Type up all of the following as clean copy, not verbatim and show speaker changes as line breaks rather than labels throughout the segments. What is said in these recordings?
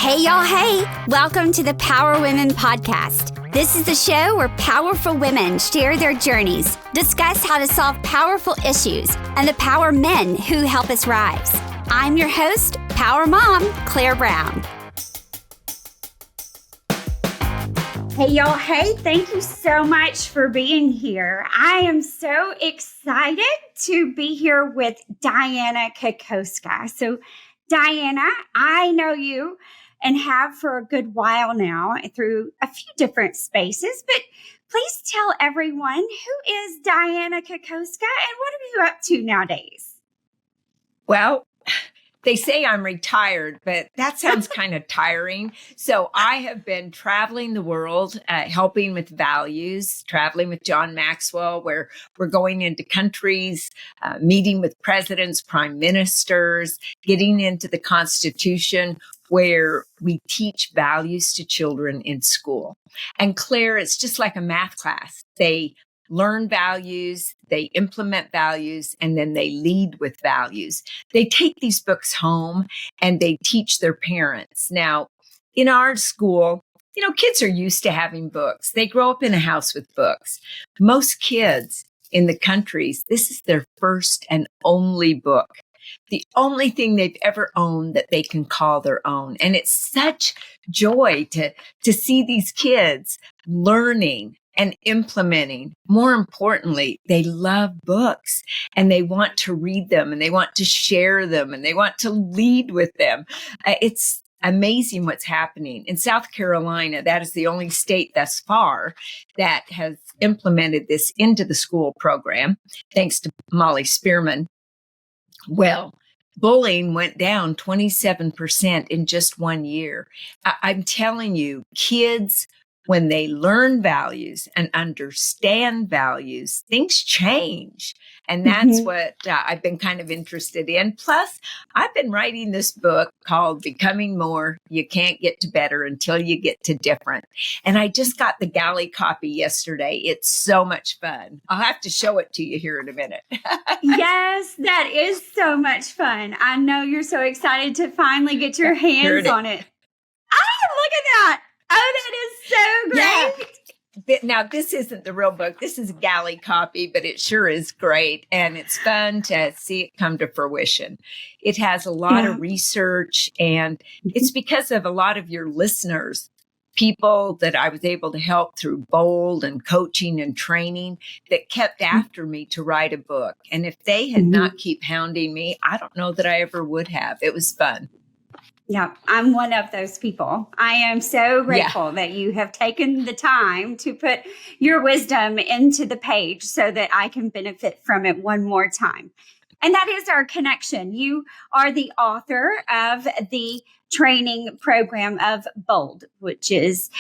Hey, y'all. Hey, welcome to the PowerWomen podcast. This is the show where powerful women share their journeys, discuss how to solve powerful issues, and empower men who help us rise. I'm your host, Power Mom, Claire Brown. Hey, y'all. Hey, thank you so much for being here. I am so excited to be here with Dianna Kokoszka. So, Dianna, I know you and have for a good while now through a few different spaces, but please tell everyone, who is Dianna Kokoszka and what are you up to nowadays?
Well, they say I'm retired, but that sounds kind of tiring. So I have been traveling the world, helping with values, traveling with John Maxwell, where we're going into countries, meeting with presidents, prime ministers, getting into the Constitution, where we teach values to children in school. And Claire, it's just like a math class. They learn values, they implement values, and then they lead with values. They take these books home and they teach their parents. Now, in our school, kids are used to having books. They grow up in a house with books. Most kids in the countries, this is their first and only book. The only thing they've ever owned that they can call their own. And it's such joy to see these kids learning and implementing. More importantly, they love books and they want to read them and they want to share them and they want to lead with them. It's amazing what's happening. In South Carolina, that is the only state thus far that has implemented this into the school program, thanks to Molly Spearman. Well, bullying went down 27% in just 1 year. I'm telling you, kids, when they learn values and understand values, things change. And that's what I've been kind of interested in. Plus, I've been writing this book called Becoming More. You Can't Get to Better Until You Get to Different. And I just got the galley copy yesterday. It's so much fun. I'll have to show it to you here in a minute.
Yes, that is so much fun. I know you're so excited to finally get your hands on it. Oh, look at that. Oh, that is so great.
Yeah. Now, this isn't the real book. This is a galley copy, but it sure is great. And it's fun to see it come to fruition. It has a lot of research, and it's because of a lot of your listeners, people that I was able to help through Bold and coaching and training that kept after me to write a book. And if they had not keep hounding me, I don't know that I ever would have. It was fun.
Yeah, I'm one of those people. I am so grateful that you have taken the time to put your wisdom into the page so that I can benefit from it one more time. And that is our connection. You are the author of the training program of Bold, which is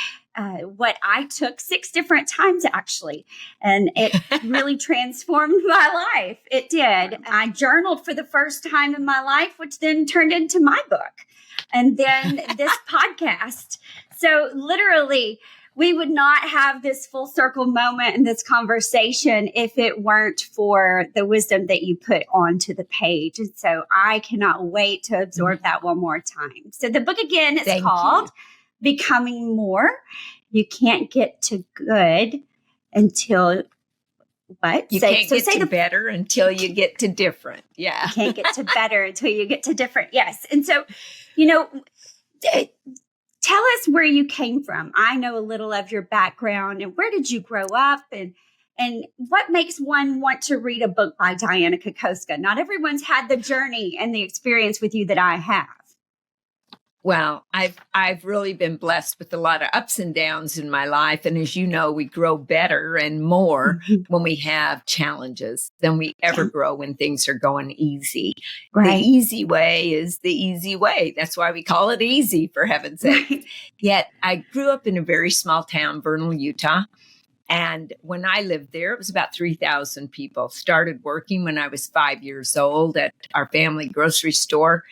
what I took 6 different times, actually. And it really transformed my life. It did. I journaled for the first time in my life, which then turned into my book. And then this podcast. So literally, we would not have this full circle moment in this conversation if it weren't for the wisdom that you put onto the page. And so I cannot wait to absorb that one more time. So the book again is called Becoming More. You can't get to good until what?
You can't get to better until you get to different. Yeah.
You can't get to better until you get to different. Yes. And so, tell us where you came from. I know a little of your background and where did you grow up and what makes one want to read a book by Dianna Kokoszka? Not everyone's had the journey and the experience with you that I have.
Well, I've really been blessed with a lot of ups and downs in my life. And as you know, we grow better and more when we have challenges than we ever grow when things are going easy. Right. The easy way is the easy way. That's why we call it easy, for heaven's sake. Right. Yet I grew up in a very small town, Vernal, Utah. And when I lived there, it was about 3,000 people. Started working when I was 5 years old at our family grocery store.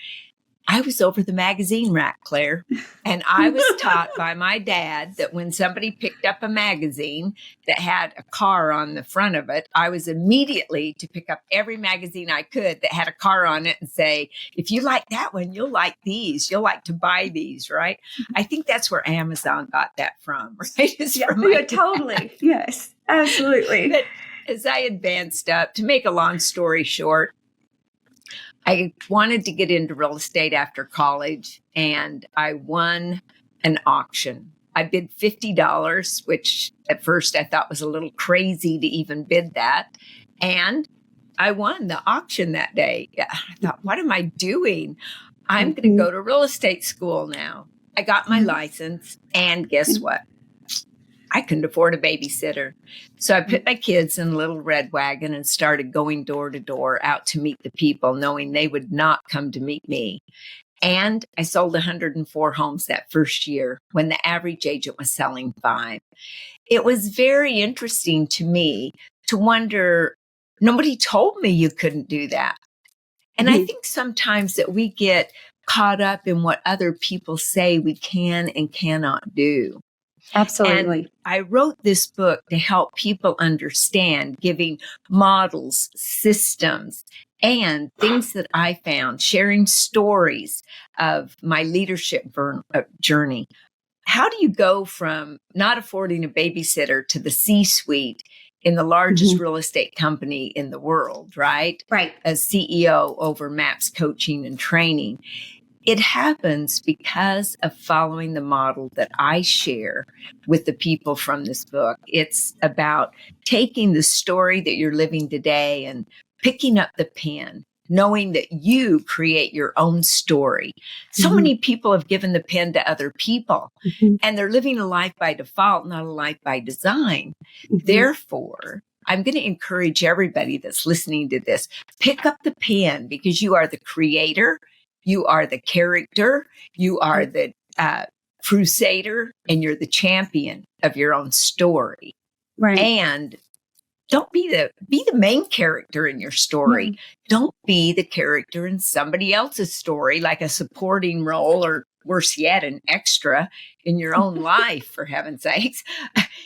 I was over the magazine rack, Claire, and I was taught by my dad that when somebody picked up a magazine that had a car on the front of it, I was immediately to pick up every magazine I could that had a car on it and say, if you like that one, you'll like these. You'll like to buy these, right? I think that's where Amazon got that from, right?
Totally. Yes, absolutely.
But as I advanced up, to make a long story short, I wanted to get into real estate after college, and I won an auction. I bid $50, which at first I thought was a little crazy to even bid that. And I won the auction that day. I thought, what am I doing? I'm going to go to real estate school now. I got my license, and guess what? I couldn't afford a babysitter. So I put my kids in a little red wagon and started going door to door out to meet the people, knowing they would not come to meet me. And I sold 104 homes that first year when the average agent was selling 5. It was very interesting to me to wonder, nobody told me you couldn't do that. And I think sometimes that we get caught up in what other people say we can and cannot do.
Absolutely.
And I wrote this book to help people understand, giving models, systems, and things that I found, sharing stories of my leadership journey. How do you go from not affording a babysitter to the C-suite in the largest real estate company in the world, right?
Right.
As CEO over MAPS coaching and training? It happens because of following the model that I share with the people from this book. It's about taking the story that you're living today and picking up the pen, knowing that you create your own story. So many people have given the pen to other people, and they're living a life by default, not a life by design. Therefore, I'm going to encourage everybody that's listening to this, pick up the pen, because you are the creator. You are the character, you are the crusader, and you're the champion of your own story.
Right.
And don't be the main character in your story. Don't be the character in somebody else's story, like a supporting role, or worse yet, an extra in your own life, for heaven's sakes.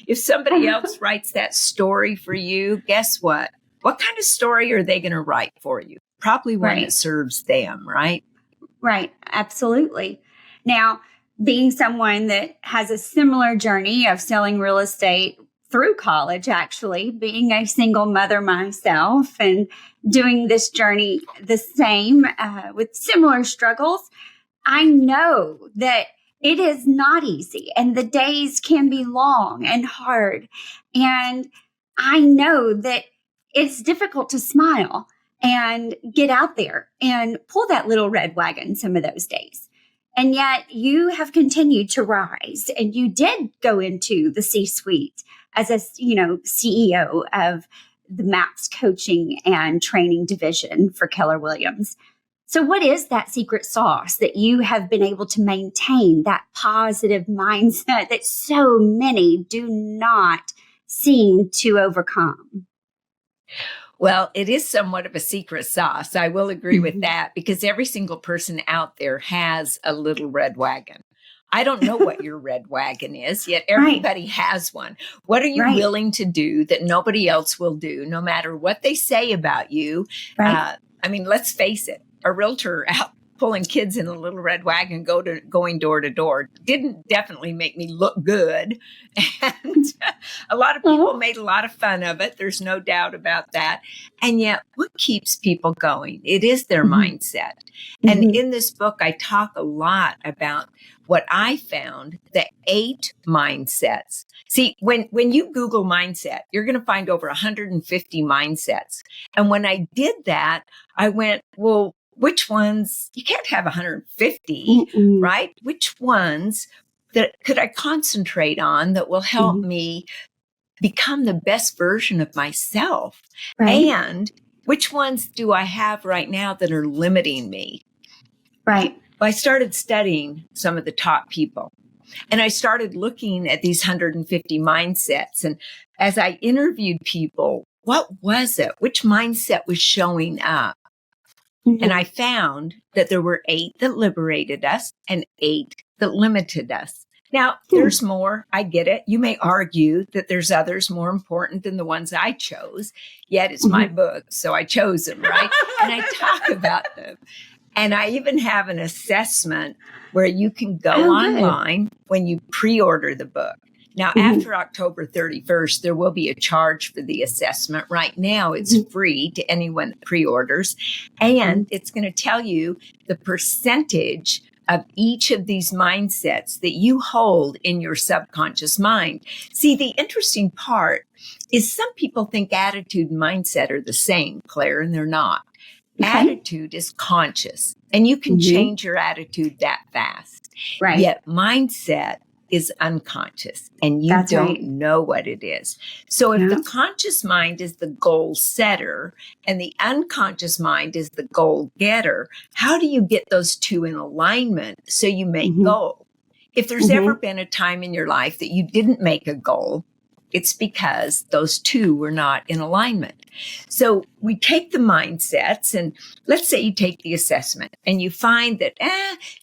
If somebody else writes that story for you, guess what? What kind of story are they going to write for you? Probably one that serves them, right?
Right. Absolutely. Now, being someone that has a similar journey of selling real estate through college, actually, being a single mother myself and doing this journey the same with similar struggles, I know that it is not easy and the days can be long and hard. And I know that it's difficult to smile and get out there and pull that little red wagon some of those days. And yet you have continued to rise, and you did go into the C-suite as a, CEO of the MAPS coaching and training division for Keller Williams. So what is that secret sauce that you have been able to maintain, that positive mindset that so many do not seem to overcome?
Well, it is somewhat of a secret sauce. I will agree with that, because every single person out there has a little red wagon. I don't know what your red wagon is, yet everybody has one. What are you willing to do that nobody else will do, no matter what they say about you? Let's face it, a realtor out pulling kids in a little red wagon going door to door didn't definitely make me look good. And a lot of people made a lot of fun of it. There's no doubt about that. And yet what keeps people going? It is their mindset. And in this book, I talk a lot about what I found, the 8 mindsets. See, when you Google mindset, you're going to find over 150 mindsets. And when I did that, I went, well, which ones, you can't have 150, right? Which ones that could I concentrate on that will help me become the best version of myself? And which ones do I have right now that are limiting me?
Right.
Well, I started studying some of the top people, and I started looking at these 150 mindsets. And as I interviewed people, what was it? Which mindset was showing up? And I found that there were 8 that liberated us and 8 that limited us. Now, there's more. I get it. You may argue that there's others more important than the ones I chose, yet it's my book, so I chose them, right? And I talk about them. And I even have an assessment where you can go online when you pre-order the book. Now, after October 31st, there will be a charge for the assessment. Right now, it's free to anyone that pre-orders. And it's going to tell you the percentage of each of these mindsets that you hold in your subconscious mind. See, the interesting part is some people think attitude and mindset are the same, Claire, and they're not. Attitude is conscious, and you can change your attitude that fast.
Right.
Yet mindset is unconscious, and you don't know what it is. So if the conscious mind is the goal setter and the unconscious mind is the goal getter, how do you get those two in alignment so you make goal? If there's ever been a time in your life that you didn't make a goal, it's because those two were not in alignment. So we take the mindsets, and let's say you take the assessment and you find that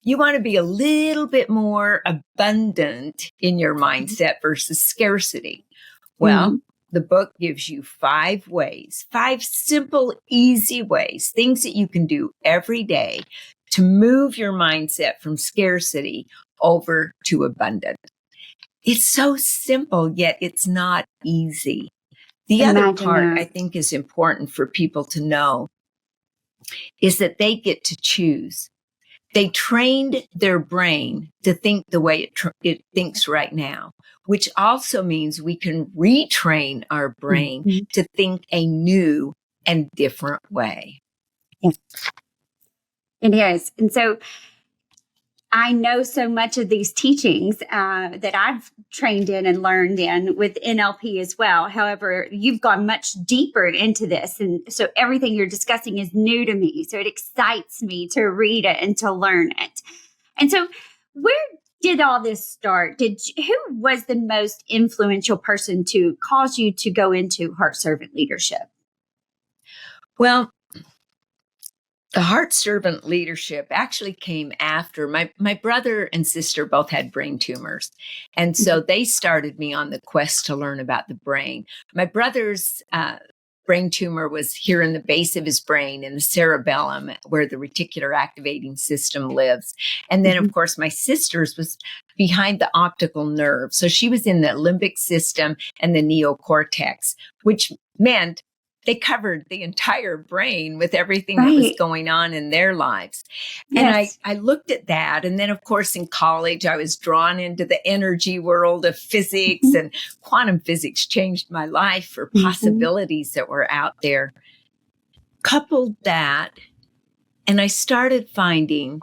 you want to be a little bit more abundant in your mindset versus scarcity. Well, the book gives you 5 ways, 5 simple, easy ways, things that you can do every day to move your mindset from scarcity over to abundant. It's so simple, yet it's not easy. The other part I think is important for people to know is that they get to choose. They trained their brain to think the way it thinks right now, which also means we can retrain our brain to think a new and different way.
Yes. It is. And so I know so much of these teachings that I've trained in and learned in with NLP as well. However, you've gone much deeper into this. And so everything you're discussing is new to me. So it excites me to read it and to learn it. And so where did all this start? Who was the most influential person to cause you to go into heart servant leadership?
Well, the heart servant leadership actually came after my brother and sister both had brain tumors. And so they started me on the quest to learn about the brain. My brother's brain tumor was here in the base of his brain in the cerebellum where the reticular activating system lives. And then, of course, my sister's was behind the optical nerve. So she was in the limbic system and the neocortex, which meant they covered the entire brain with everything that was going on in their lives. And I looked at that. And then, of course, in college, I was drawn into the energy world of physics, and quantum physics changed my life for possibilities that were out there. Coupled that, and I started finding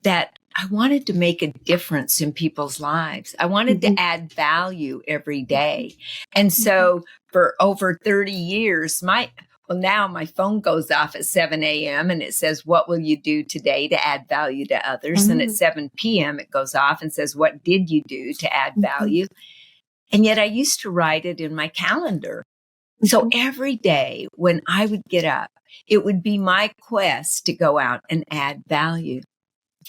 that I wanted to make a difference in people's lives. I wanted to add value every day. And so for over 30 years, now my phone goes off at 7 a.m. and it says, what will you do today to add value to others? And at 7 p.m. it goes off and says, what did you do to add value? And yet I used to write it in my calendar. So every day when I would get up, it would be my quest to go out and add value.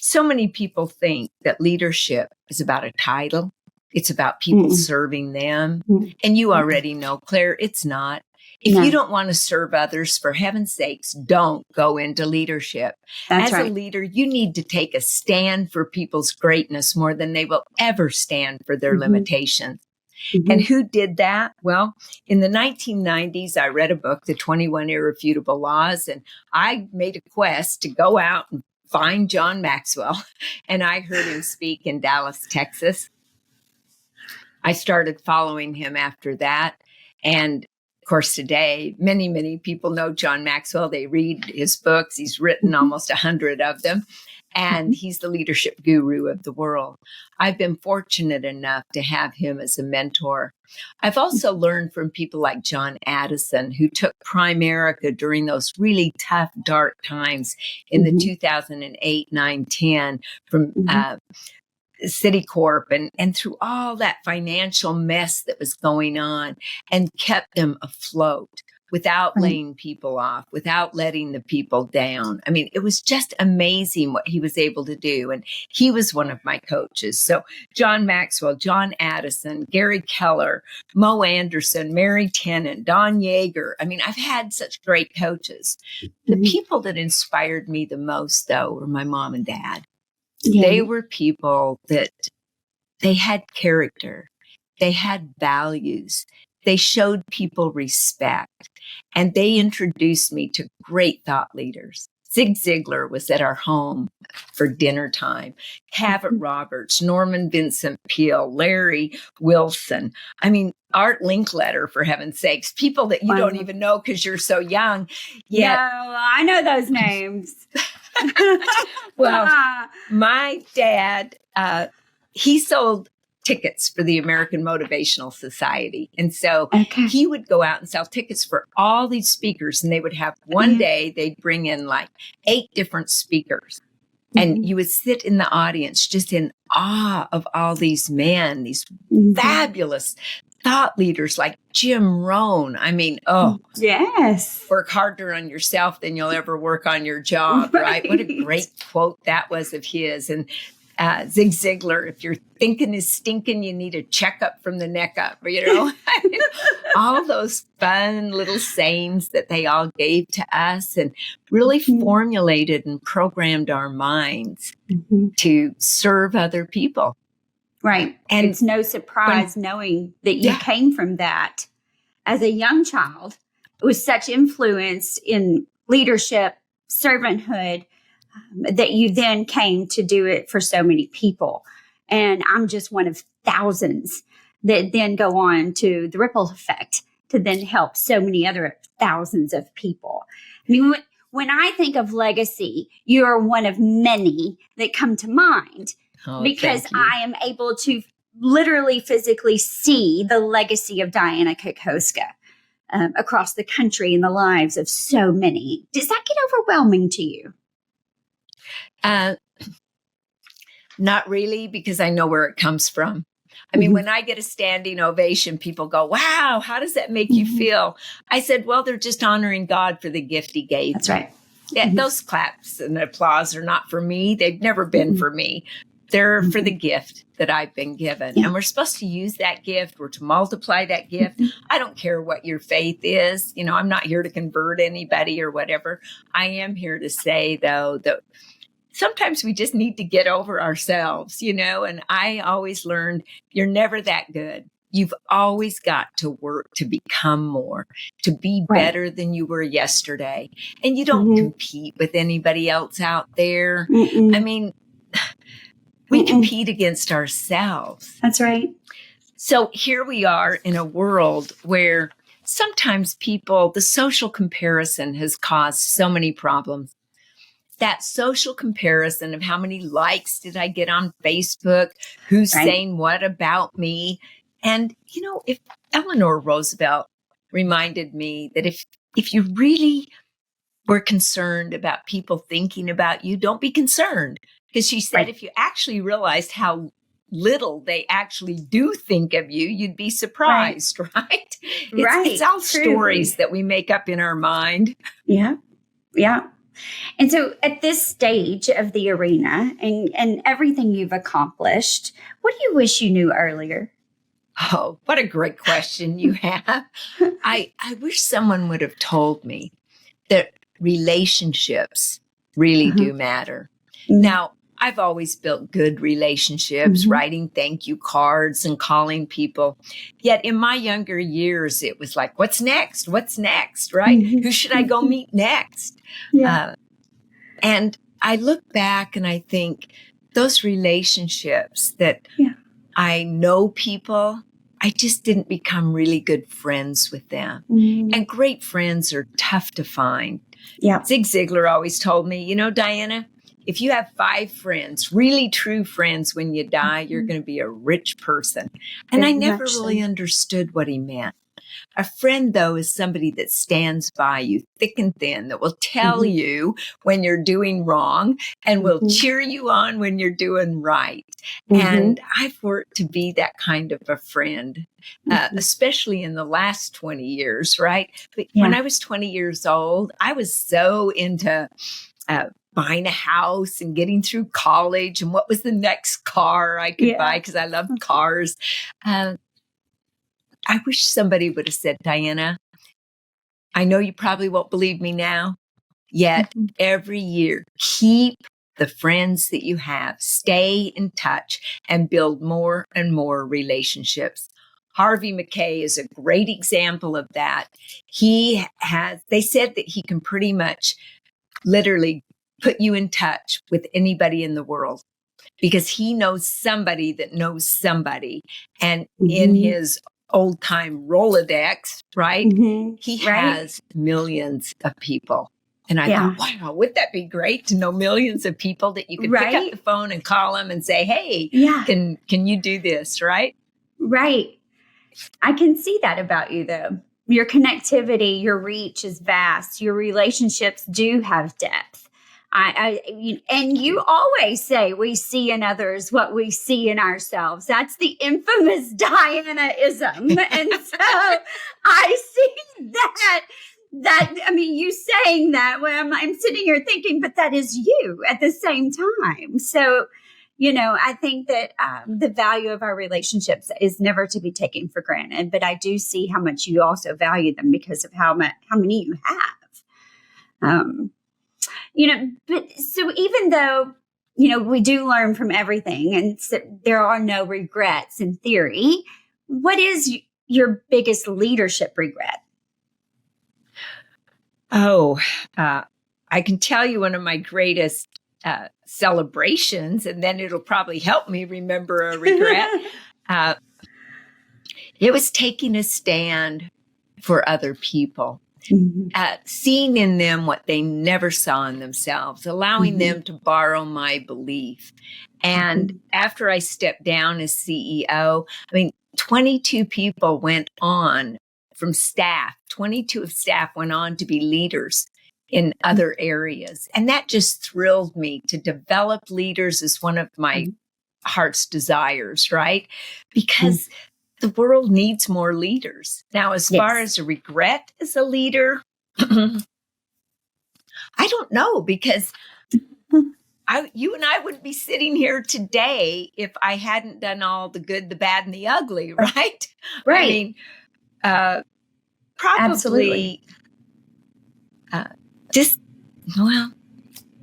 So many people think that leadership is about a title. It's about people serving them. And you already know, Claire, it's not. If you don't want to serve others, for heaven's sakes, don't go into leadership. As a leader, you need to take a stand for people's greatness more than they will ever stand for their limitations. And who did that? Well, in the 1990s, I read a book, The 21 Irrefutable Laws, and I made a quest to go out and find John Maxwell. And I heard him speak in Dallas, Texas. I started following him after that. And of course, today, many, many people know John Maxwell. They read his books. He's written almost 100 of them. And he's the leadership guru of the world. I've been fortunate enough to have him as a mentor. I've also learned from people like John Addison, who took Primerica during those really tough, dark times in the 2008, 9, 10 from Citicorp and through all that financial mess that was going on and kept them afloat. without
Right.
laying people off, without letting the people down. I mean, it was just amazing what he was able to do. And he was one of my coaches. So John Maxwell, John Addison, Gary Keller, Mo Anderson, Mary Tennant, Don Yeager. I mean, I've had such great coaches. The
Mhm.
people that inspired me the most, though, were my mom and dad.
Yeah.
They were people that they had character. They had values. They showed people respect, and they introduced me to great thought leaders. Zig Ziglar was at our home for dinner time. Cavett Roberts, Norman Vincent Peale, Larry Wilson. I mean, Art Linkletter, for heaven's sakes, people that you don't even know because you're so young. Yet,
No, I know those names.
well, my dad, he sold tickets for the American Motivational Society. And so
Okay.
he would go out and sell tickets for all these speakers. And they would have one day, they'd bring in like 8 different speakers. And you would sit in the audience just in awe of all these men, these fabulous thought leaders like Jim Rohn. I mean,
yes.
Work harder on yourself than you'll ever work on your job, right? What a great quote that was of his. And Zig Ziglar, if your thinking is stinking, you need a checkup from the neck up, you know? I mean, all those fun little sayings that they all gave to us and really formulated and programmed our minds to serve other people.
Right.
And
it's no surprise knowing that you came from that as a young child with such influence in leadership, servanthood, that you then came to do it for so many people. And I'm just one of thousands that then go on to the ripple effect to then help so many other thousands of people. I mean, when I think of legacy, you're one of many that come to mind because I am able to literally physically see the legacy of Dianna Kokoszka across the country in the lives of so many. Does that get overwhelming to you?
Not really, because I know where it comes from. I mean, when I get a standing ovation, people go, wow, how does that make you feel? I said, well, they're just honoring God for the gift he gave.
That's right.
Yeah, those claps and applause are not for me. They've never been for me. They're for the gift that I've been given. And we're supposed to use that gift. We're to multiply that gift. I don't care what your faith is. You know, I'm not here to convert anybody or whatever. I am here to say, though, that sometimes we just need to get over ourselves, you know, and I always learned you're never that good. You've always got to work to become more, to be better than you were yesterday. And you don't compete with anybody else out there. I mean, we compete against ourselves.
That's right.
So here we are in a world where sometimes people, the social comparison has caused so many problems. That social comparison of how many likes did I get on Facebook, who's saying what about me. And, you know, if Eleanor Roosevelt reminded me that if you really were concerned about people thinking about you, don't be concerned. Because she said, if you actually realized how little they actually do think of you, you'd be surprised, right? It's all stories that we make up in our mind.
Yeah. Yeah. And so at this stage of the arena and everything you've accomplished, what do you wish you knew earlier?
Oh, what a great question you have. I wish someone would have told me that relationships really do matter. Now, I've always built good relationships, writing thank you cards and calling people. Yet in my younger years, it was like, what's next? What's next? Right? Who should I go meet next? And I look back and I think those relationships that I know people, I just didn't become really good friends with them. And great friends are tough to find. Zig Ziglar always told me, you know, Dianna, if you have 5 friends, really true friends, when you die, you're going to be a rich person. And I never really understood what he meant. A friend, though, is somebody that stands by you thick and thin, that will tell you when you're doing wrong and will cheer you on when you're doing right. And I've worked to be that kind of a friend, especially in the last 20 years, right? But when I was 20 years old, I was so into buying a house and getting through college and what was the next car I could buy because I loved cars. I wish somebody would have said, Dianna, I know you probably won't believe me now, yet every year, keep the friends that you have, stay in touch and build more and more relationships. Harvey Mackay is a great example of that. They said that he can pretty much literally put you in touch with anybody in the world because he knows somebody that knows somebody. And in his old time Rolodex, right? He has millions of people. And I thought, wow, wouldn't that be great to know millions of people that you could pick up the phone and call them and say, hey, can you do this, right?
Right. I can see that about you, though. Your connectivity, your reach is vast. Your relationships do have depth. And you always say we see in others what we see in ourselves. That's the infamous Dianna-ism. And so I see you saying that when I'm sitting here thinking, but that is you at the same time. So, I think that the value of our relationships is never to be taken for granted. But I do see how much you also value them because of how many you have. But so even though, we do learn from everything and so there are no regrets in theory, what is your biggest leadership regret?
Oh, I can tell you one of my greatest celebrations, and then it'll probably help me remember a regret. It was taking a stand for other people. Seeing in them what they never saw in themselves, allowing them to borrow my belief. And after I stepped down as CEO, 22 people went on from staff, 22 of staff went on to be leaders in other areas. And that just thrilled me. To develop leaders is one of my heart's desires, right? Because the world needs more leaders. Now, as far as a regret as a leader, I don't know, because you and I wouldn't be sitting here today if I hadn't done all the good, the bad, and the ugly, right?
Right.
Probably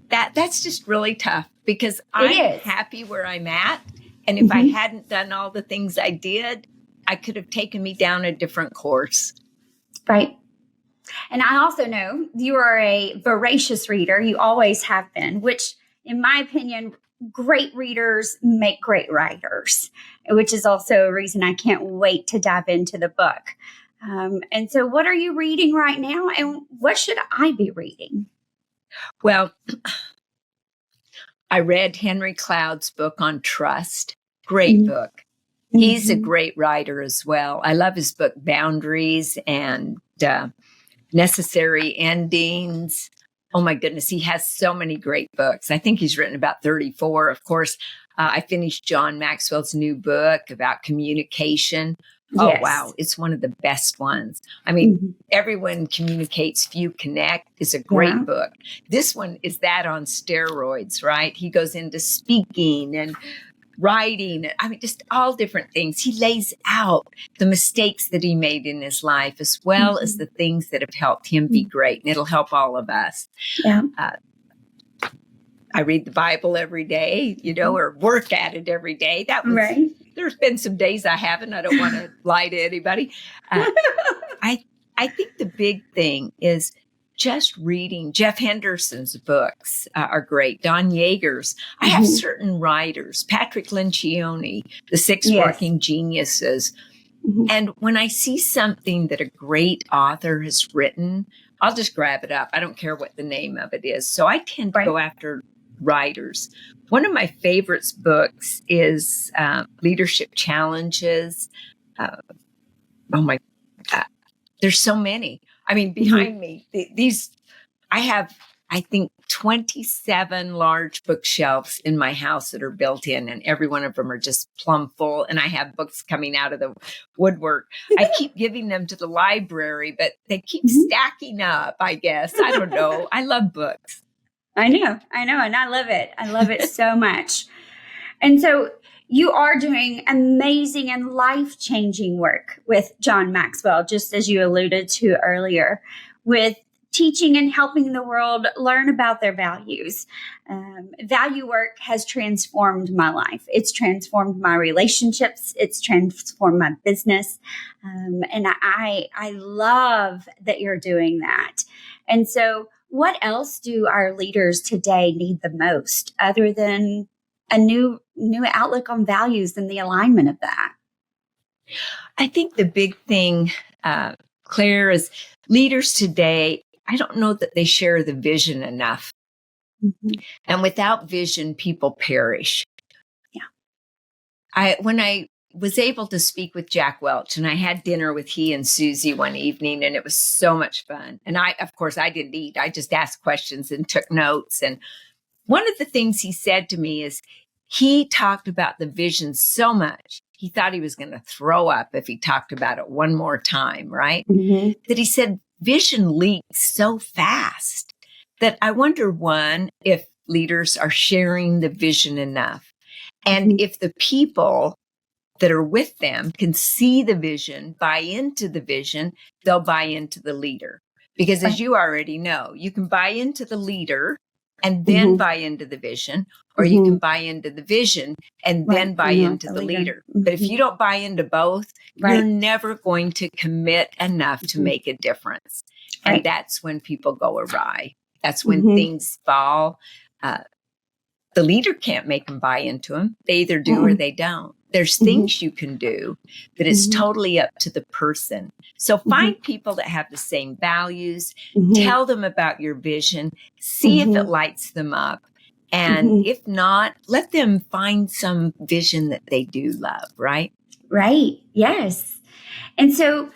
that's just really tough because I'm happy where I'm at. And if I hadn't done all the things I did, I could have taken me down a different course.
Right. And I also know you are a voracious reader. You always have been, which in my opinion, great readers make great writers, which is also a reason I can't wait to dive into the book. And so what are you reading right now? And what should I be reading?
Well, I read Henry Cloud's book on trust. Great book. He's a great writer as well. I love his book, Boundaries and Necessary Endings. Oh my goodness, he has so many great books. I think he's written about 34. Of course, I finished John Maxwell's new book about communication. Oh, wow. It's one of the best ones. Everyone communicates, few connect is a great book. This one is that on steroids, right? He goes into speaking and writing. Just all different things. He lays out the mistakes that he made in his life, as well as the things that have helped him be great. And it'll help all of us. Yeah. I read the Bible every day, or work at it every day. That was right. There's been some days I haven't. I don't want to lie to anybody. I think the big thing is just reading. Jeff Henderson's books are great. Don Yeager's. I have certain writers, Patrick Lencioni, The Six Working Geniuses. And when I see something that a great author has written, I'll just grab it up. I don't care what the name of it is. So I tend to go after writers. One of my favorites books is Leadership Challenges. There's so many. I mean, behind me, I have, I think, 27 large bookshelves in my house that are built in, and every one of them are just plumb full. And I have books coming out of the woodwork. I keep giving them to the library, but they keep stacking up, I guess. I don't know. I love books.
I know. And I love it. I love it so much. And so you are doing amazing and life-changing work with John Maxwell, just as you alluded to earlier, with teaching and helping the world learn about their values. Value work has transformed my life. It's transformed my relationships. It's transformed my business. And I love that you're doing that. And so what else do our leaders today need the most other than a new outlook on values and the alignment of that?
I think the big thing, Claire, is leaders today, I don't know that they share the vision enough. And without vision, people perish. Yeah. When I was able to speak with Jack Welch, and I had dinner with he and Susie one evening, and it was so much fun. And of course, I didn't eat. I just asked questions and took notes. And one of the things he said to me is he talked about the vision so much. He thought he was going to throw up if he talked about it one more time, right? That he said, vision leaks so fast that I wonder, one, if leaders are sharing the vision enough. And if the people that are with them can see the vision, buy into the vision, they'll buy into the leader. Because as you already know, you can buy into the leader and then buy into the vision, or you can buy into the vision and then buy into the leader. But if you don't buy into both, you're never going to commit enough to make a difference. And that's when people go awry. That's when things fall. The leader can't make them buy into them. They either do or they don't. There's things you can do, but it's totally up to the person. So find people that have the same values, tell them about your vision, see if it lights them up. And if not, let them find some vision that they do love, right?
Right. Yes. And so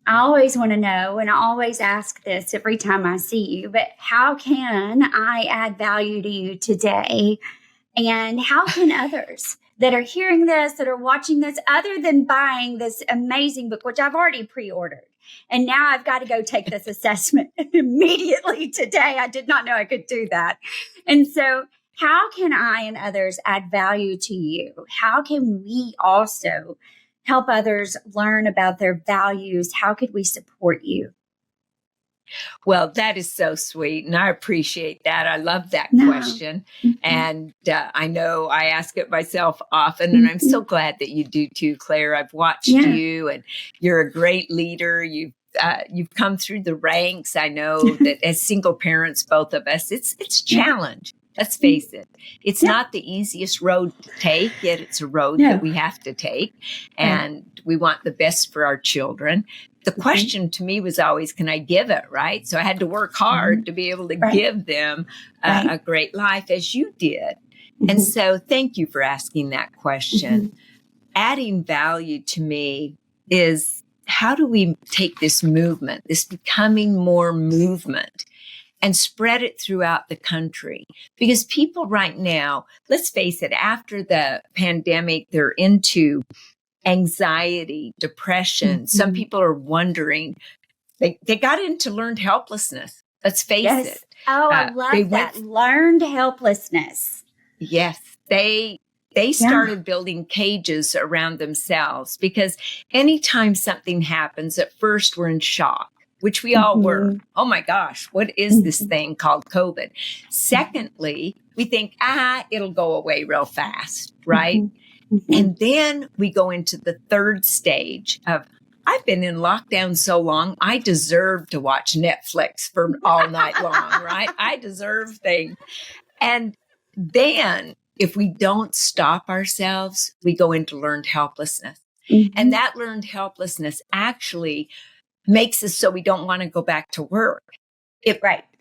I always want to know, and I always ask this every time I see you, but how can I add value to you today? And how can others that are hearing this, that are watching this, other than buying this amazing book, which I've already pre-ordered, and now I've got to go take this assessment immediately today. I did not know I could do that. And so how can I and others add value to you? How can we also help others learn about their values? How could we support you?
Well, that is so sweet. And I appreciate that. I love that question. And I know I ask it myself often, and I'm so glad that you do too, Claire. I've watched you, and you're a great leader. You've come through the ranks. I know that as single parents, both of us, it's a challenge. Let's face it. It's not the easiest road to take, yet it's a road that we have to take. And we want the best for our children. The question to me was always, can I give it, right? So I had to work hard to be able to give them a great life, as you did. And so thank you for asking that question. Adding value to me is, how do we take this movement, this becoming more movement, and spread it throughout the country? Because people right now, let's face it, after the pandemic, they're into anxiety, depression. Some people are wondering, they got into learned helplessness. Let's face it.
Oh, I love that. Learned helplessness.
Yes. They started building cages around themselves, because anytime something happens, at first we're in shock, which we all were. Oh my gosh, what is this thing called COVID? Secondly, we think, it'll go away real fast, right? And then we go into the third stage of, I've been in lockdown so long, I deserve to watch Netflix for all night long, right? I deserve things. And then if we don't stop ourselves, we go into learned helplessness. And that learned helplessness actually makes us so we don't want to go back to work.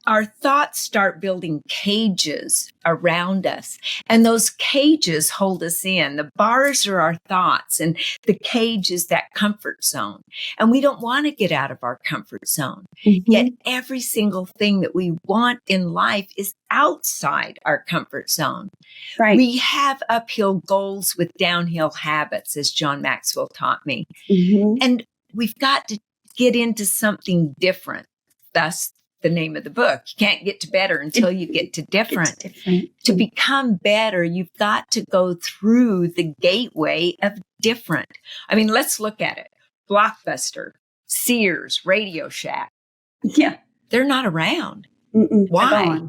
our thoughts start building cages around us, and those cages hold us in. The bars are our thoughts, and the cage is that comfort zone. And we don't want to get out of our comfort zone.
Mm-hmm.
Yet every single thing that we want in life is outside our comfort zone.
Right.
We have uphill goals with downhill habits, as John Maxwell taught me.
Mm-hmm.
And we've got to get into something different. Thus, the name of the book. You can't get to better until you get to different. To become better, you've got to go through the gateway of different. I mean, let's look at it. Blockbuster, Sears, Radio Shack.
Yeah.
They're not around.
Mm-mm.
Why?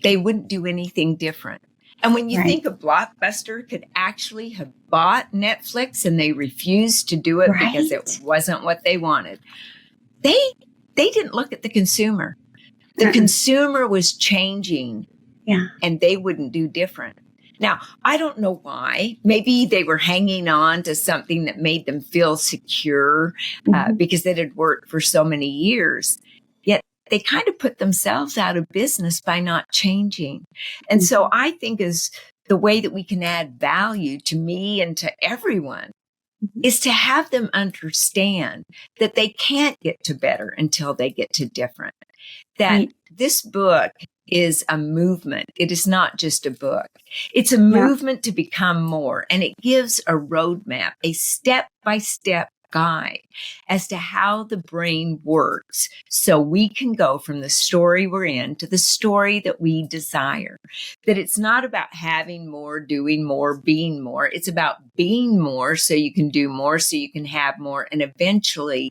They wouldn't do anything different. And when you
Right.
think a Blockbuster could actually have bought Netflix and they refused to do it because it wasn't what they wanted, they didn't look at the consumer. The consumer was changing, and they wouldn't do different. Now, I don't know why. Maybe they were hanging on to something that made them feel secure because it had worked for so many years. Yet they kind of put themselves out of business by not changing. And so I think is the way that we can add value to me and to everyone is to have them understand that they can't get to better until they get to different. That this book is a movement. It is not just a book. It's a movement to become more. And it gives a roadmap, a step-by-step guide as to how the brain works so we can go from the story we're in to the story that we desire. That it's not about having more, doing more, being more. It's about being more so you can do more, so you can have more, and eventually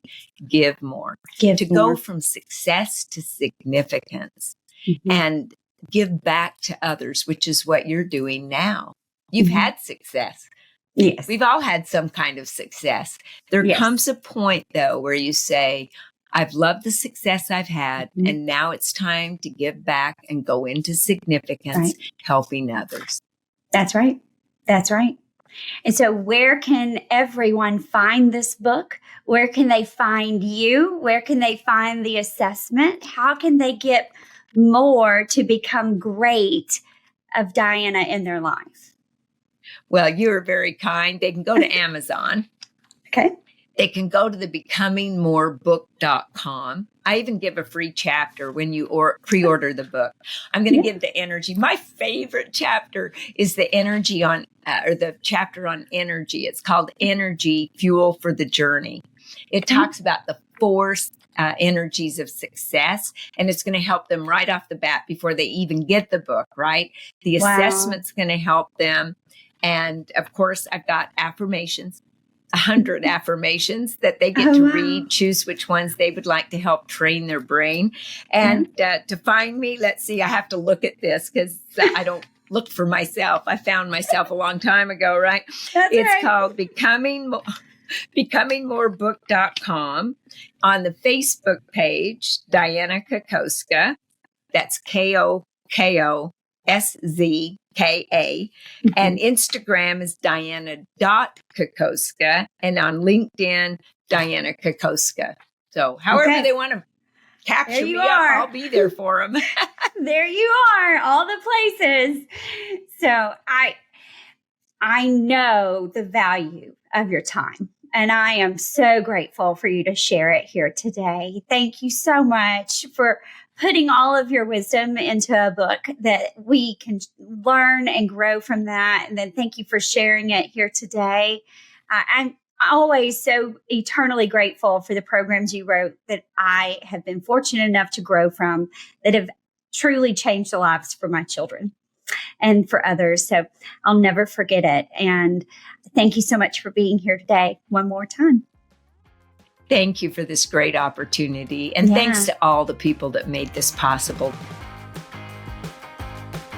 give more. Go from success to significance and give back to others, which is what you're doing now. You've had success.
Yes.
We've all had some kind of success. There comes a point, though, where you say, I've loved the success I've had, and now it's time to give back and go into significance, helping others.
That's right. That's right. And so where can everyone find this book? Where can they find you? Where can they find the assessment? How can they get more to become great of Dianna in their life?
Well, you're very kind. They can go to Amazon.
Okay.
They can go to the becomingmorebook.com. I even give a free chapter when you pre-order the book. I'm going to give the energy. My favorite chapter is the energy on, or the chapter on energy. It's called Energy Fuel for the Journey. It talks about the 4 energies of success, and it's going to help them right off the bat before they even get the book, right? The assessment's going to help them. And of course, I've got affirmations, 100 affirmations that they get to read, choose which ones they would like to help train their brain. And to find me, let's see, I have to look at this because I don't look for myself. I found myself a long time ago, right? It's called becomingmorebook.com. On the Facebook page, Dianna Kokoszka. That's Kokoszka. And Instagram is Dianna.Kokoszka. And on LinkedIn, Dianna Kokoszka. So however they want to capture me up, I'll be there for them.
There you are, all the places. So I know the value of your time. And I am so grateful for you to share it here today. Thank you so much for putting all of your wisdom into a book that we can learn and grow from that. And then thank you for sharing it here today. I'm always so eternally grateful for the programs you wrote that I have been fortunate enough to grow from that have truly changed the lives for my children and for others. So I'll never forget it. And thank you so much for being here today one more time.
Thank you for this great opportunity. And thanks to all the people that made this possible.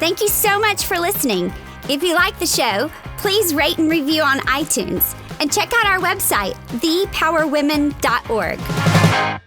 Thank you so much for listening. If you like the show, please rate and review on iTunes and check out our website, thepowerwomen.org.